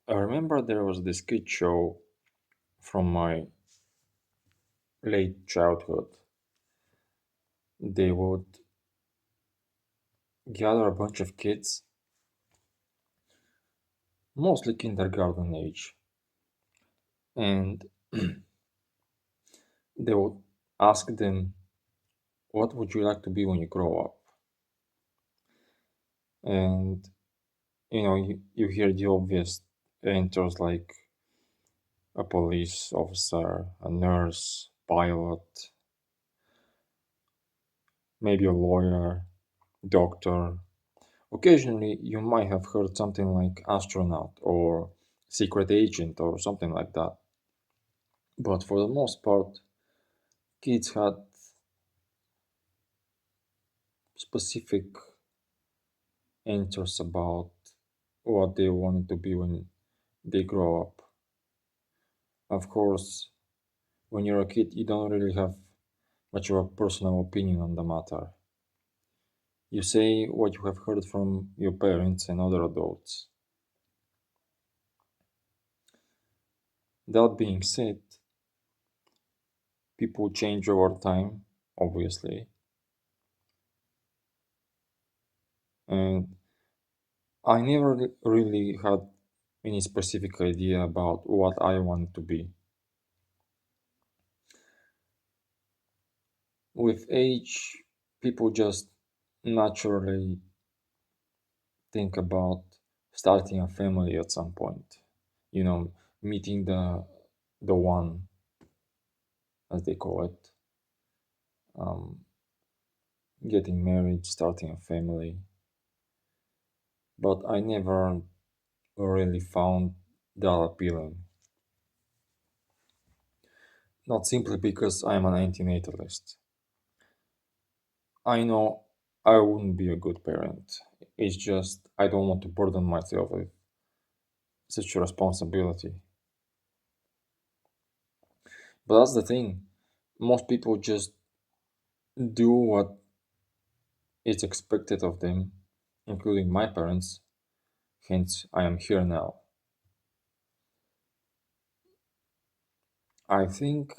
I remember there was this kid show from my late childhood. They would gather a bunch of kids, mostly kindergarten age, and they would ask them, "What would you like to be when you grow up?" And you hear the obvious answers like a police officer, a nurse, pilot, maybe a lawyer, doctor. Occasionally, you might have heard something like astronaut or secret agent or something like that. But for the most part, kids had specific answers about what they wanted to be when they grow up. Of course, when you're a kid, you don't really have much of a personal opinion on the matter. You say what you have heard from your parents and other adults. That being said, people change over time, obviously, and I never really had any specific idea about what I want to be. With age, people just naturally think about starting a family at some point. You know, meeting the one, as they call it, um, getting married, starting a family. But I never really found that appealing. Not simply because I'm an antinatalist. I know I wouldn't be a good parent. It's just I don't want to burden myself with such a responsibility. But that's the thing. Most people just do what is expected of them, including my parents. Hence, I am here now. I think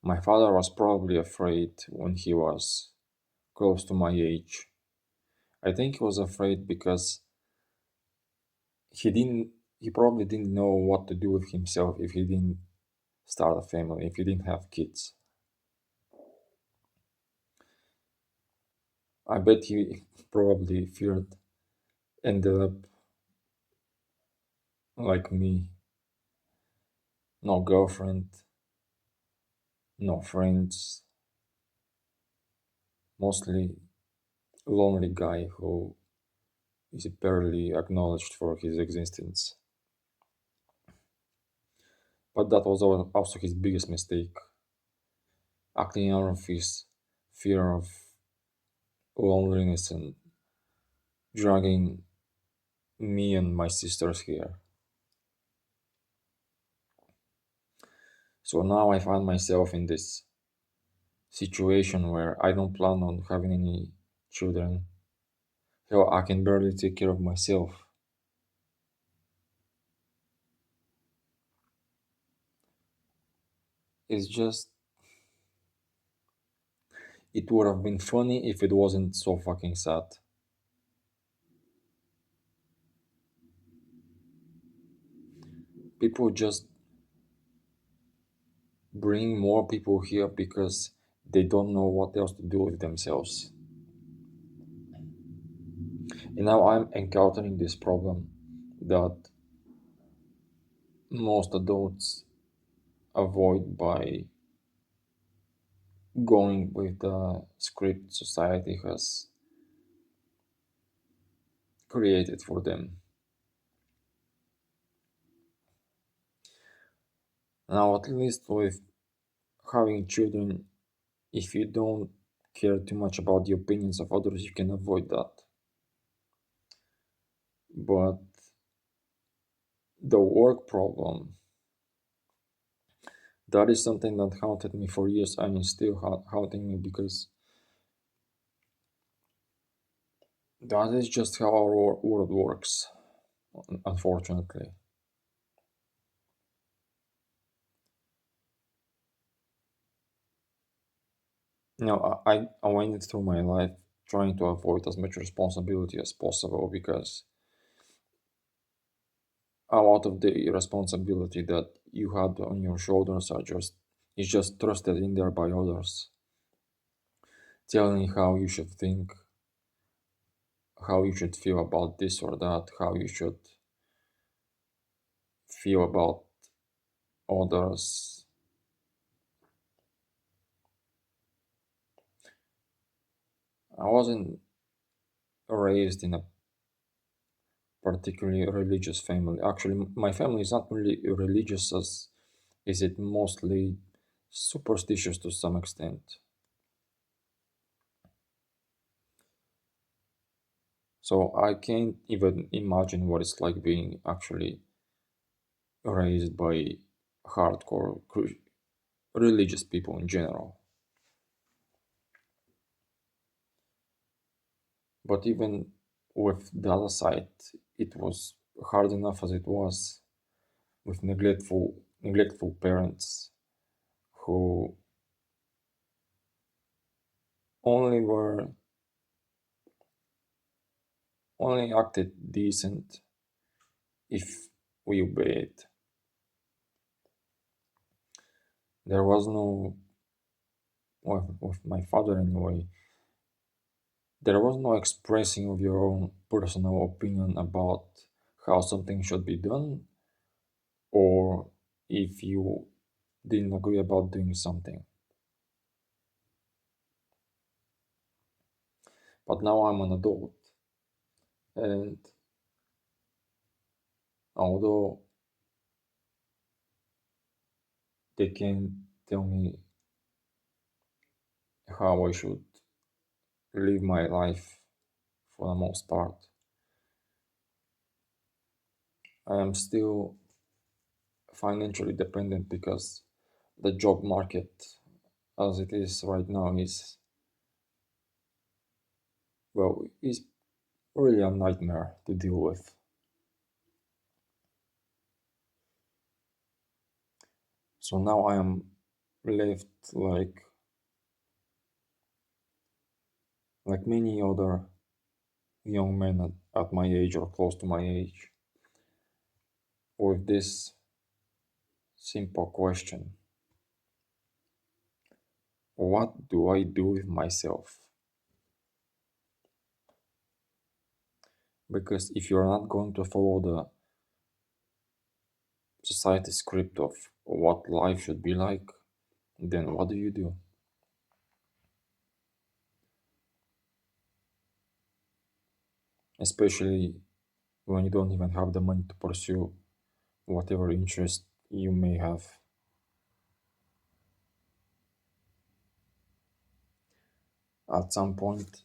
my father was probably afraid when he was close to my age. I think he was afraid because he probably didn't know what to do with himself if he didn't start a family, if he didn't have kids. I bet he probably feared ended up like me, no girlfriend, no friends, mostly lonely guy who is barely acknowledged for his existence. But that was also his biggest mistake, acting out of his fear of loneliness and dragging me and my sisters here. So now I find myself in this situation where I don't plan on having any children. Hell, I can barely take care of myself. It's just, it would have been funny if it wasn't so fucking sad. People just bring more people here because they don't know what else to do with themselves. And now I'm encountering this problem that most adults avoid by going with the script society has created for them. Now, at least with having children, if you don't care too much about the opinions of others, you can avoid that. But the work problem, that is something that haunted me for years. I mean, still haunting me because that is just how our world works. unfortunately. I went through my life trying to avoid as much responsibility as possible because a lot of the responsibility that you had on your shoulders is just trusted in there by others, telling how you should think, how you should feel about this or that, how you should feel about others. I wasn't raised in a particularly religious family. Actually, my family is not really religious as is it mostly superstitious to some extent. So I can't even imagine what it's like being actually raised by hardcore religious people in general. But even with the other side, it was hard enough as it was with neglectful parents who only were only acted decent if we obeyed. There was no, with my father anyway, there was no expressing of your own personal opinion about how something should be done or if you didn't agree about doing something. But now I'm an adult, and although they can tell me how I should live my life for the most part, I am still financially dependent because the job market as it is right now is really a nightmare to deal with. So now I am left like many other young men at my age or close to my age with this simple question: what do I do with myself? Because if you're not going to follow the society script of what life should be like, then what do you do? Especially when you don't even have the money to pursue whatever interest you may have. At some point,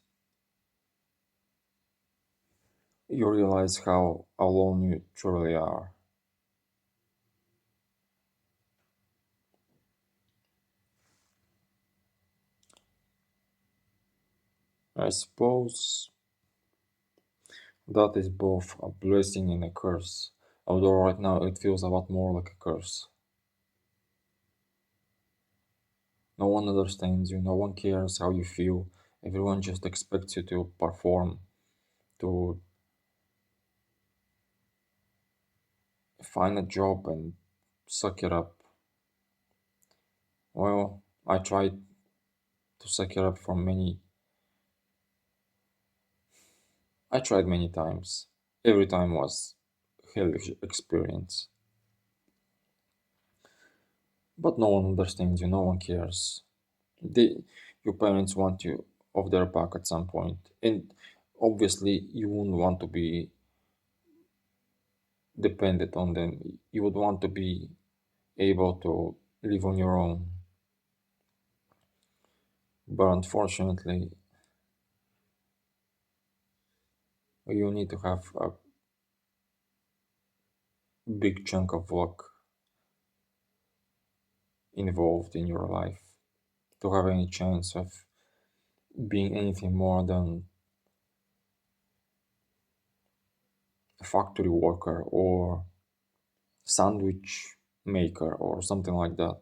you realize how alone you truly are. I suppose that is both a blessing and a curse, although right now it feels a lot more like a curse. No one understands you, no one cares how you feel, everyone just expects you to perform, to find a job and suck it up. Well, I tried to suck it up for I tried many times. Every time was hellish experience. But no one understands you, no one cares. They, your parents want you off their back at some point, and obviously you wouldn't want to be dependent on them. You would want to be able to live on your own. But unfortunately, you need to have a big chunk of luck involved in your life to have any chance of being anything more than factory worker or sandwich maker or something like that.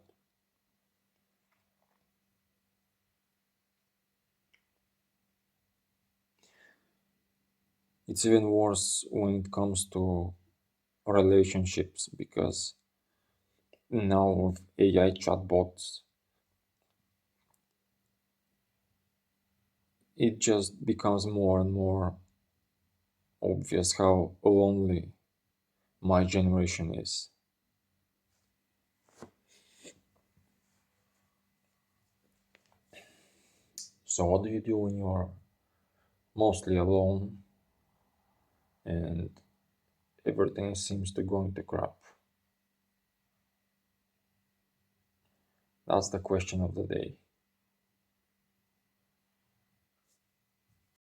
It's even worse when it comes to relationships because now with AI chatbots, it just becomes more and more obvious how lonely my generation is. So, what do you do when you're mostly alone and everything seems to go into crap? That's the question of the day.